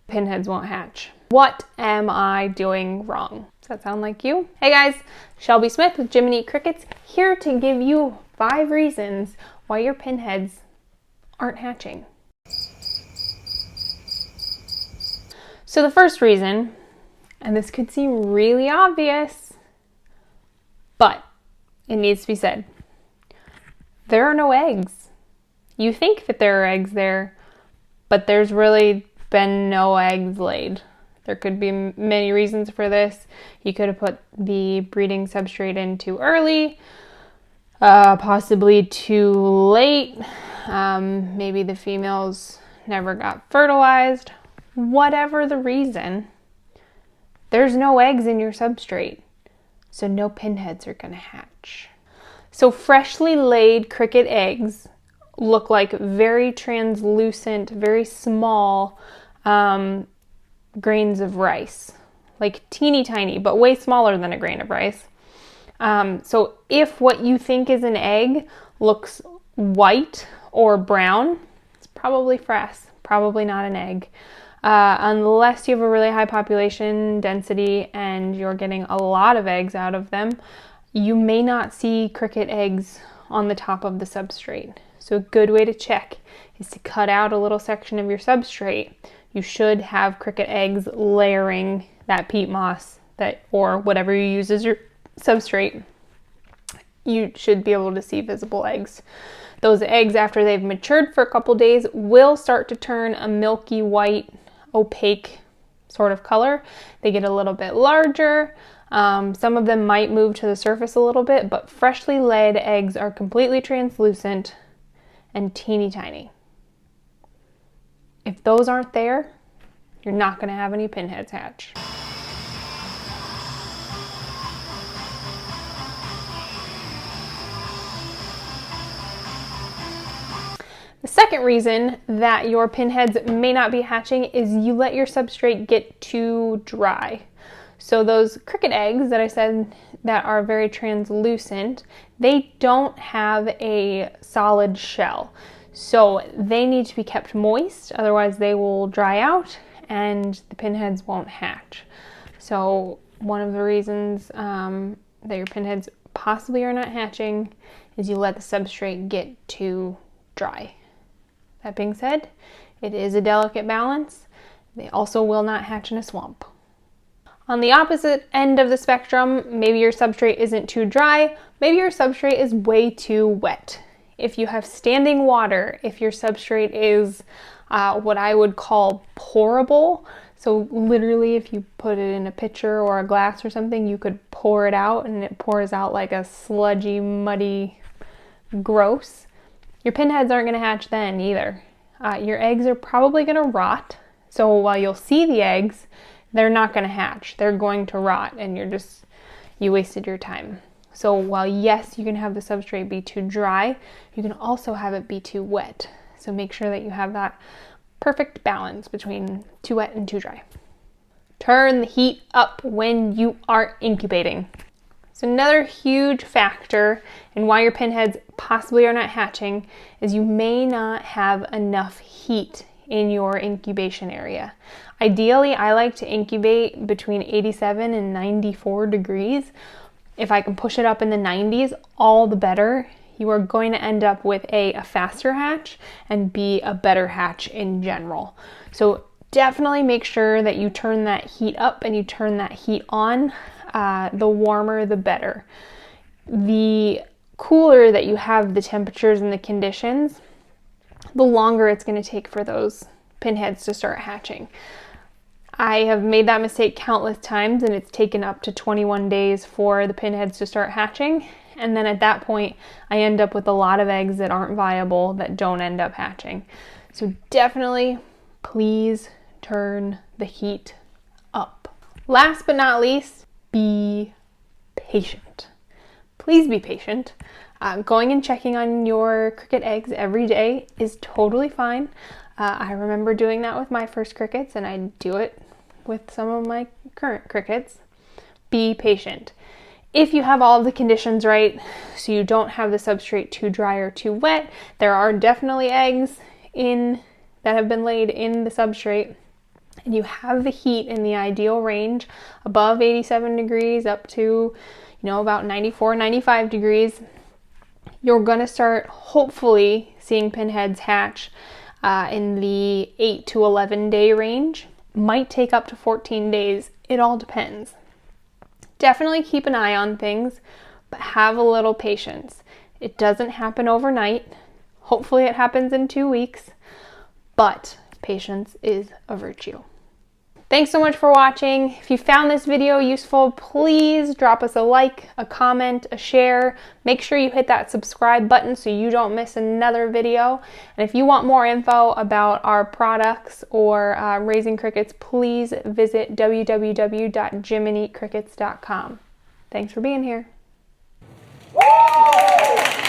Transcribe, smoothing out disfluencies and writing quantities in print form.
pinheads won't hatch. What am I doing wrong? Does that sound like you? Hey guys, Shelby Smith with Jiminy Crickets, here to give you 5 reasons why your pinheads aren't hatching. So the first reason, and this could seem really obvious, but it needs to be said. There are no eggs. You think that there are eggs there, but there's really been no eggs laid. There could be many reasons for this. You could have put the breeding substrate in too early, possibly too late. Maybe the females never got fertilized. Whatever the reason, there's no eggs in your substrate, so no pinheads are going to hatch. So freshly laid cricket eggs look like very translucent, very small grains of rice, like teeny tiny, but way smaller than a grain of rice. So if what you think is an egg looks white or brown, it's probably frass, probably not an egg. Unless you have a really high population density and you're getting a lot of eggs out of them, you may not see cricket eggs on the top of the substrate. So a good way to check is to cut out a little section of your substrate. You should have cricket eggs layering that peat moss or whatever you use as your substrate. You should be able to see visible eggs. Those eggs, after they've matured for a couple days, will start to turn a milky white, opaque sort of color. They get a little bit larger. Some of them might move to the surface a little bit, but freshly laid eggs are completely translucent and teeny tiny. If those aren't there, you're not going to have any pinheads hatch. The second reason that your pinheads may not be hatching is you let your substrate get too dry. So those cricket eggs that I said that are very translucent, they don't have a solid shell. So they need to be kept moist, otherwise they will dry out and the pinheads won't hatch. So one of the reasons that your pinheads possibly are not hatching is you let the substrate get too dry. That being said, it is a delicate balance. They also will not hatch in a swamp. On the opposite end of the spectrum, maybe your substrate isn't too dry, maybe your substrate is way too wet. If you have standing water, if your substrate is what I would call pourable, so literally if you put it in a pitcher or a glass or something, you could pour it out and it pours out like a sludgy, muddy, gross. Your pinheads aren't going to hatch then either. Your eggs are probably going to rot. So while you'll see the eggs, they're not going to hatch. They're going to rot and you wasted your time. So while yes, you can have the substrate be too dry, you can also have it be too wet. So make sure that you have that perfect balance between too wet and too dry. Turn the heat up when you are incubating. So another huge factor in why your pinheads possibly are not hatching is you may not have enough heat in your incubation area. Ideally, I like to incubate between 87 and 94 degrees. If I can push it up in the 90s, all the better. You are going to end up with a faster hatch and B, a better hatch in general. So definitely make sure that you turn that heat up and you turn that heat on. The warmer, the better. The cooler that you have the temperatures and the conditions, the longer it's going to take for those pinheads to start hatching. I have made that mistake countless times and it's taken up to 21 days for the pinheads to start hatching. And then at that point, I end up with a lot of eggs that aren't viable, that don't end up hatching. So definitely, please turn the heat up. Last but not least, be patient. Please be patient. Going and checking on your cricket eggs every day is totally fine. I remember doing that with my first crickets and I do it with some of my current crickets. Be patient. If you have all of the conditions right, so you don't have the substrate too dry or too wet, there are definitely eggs that have been laid in the substrate. and you have the heat in the ideal range, above 87 degrees up to, about 94, 95 degrees, you're going to start hopefully seeing pinheads hatch in the 8 to 11 day range. Might take up to 14 days. It all depends. Definitely keep an eye on things, but have a little patience. It doesn't happen overnight. Hopefully it happens in 2 weeks, but patience is a virtue. Thanks so much for watching. If you found this video useful, please drop us a like, a comment, a share. Make sure you hit that subscribe button so you don't miss another video. And if you want more info about our products or raising crickets, please visit www.jimandeatcrickets.com. Thanks for being here. Woo!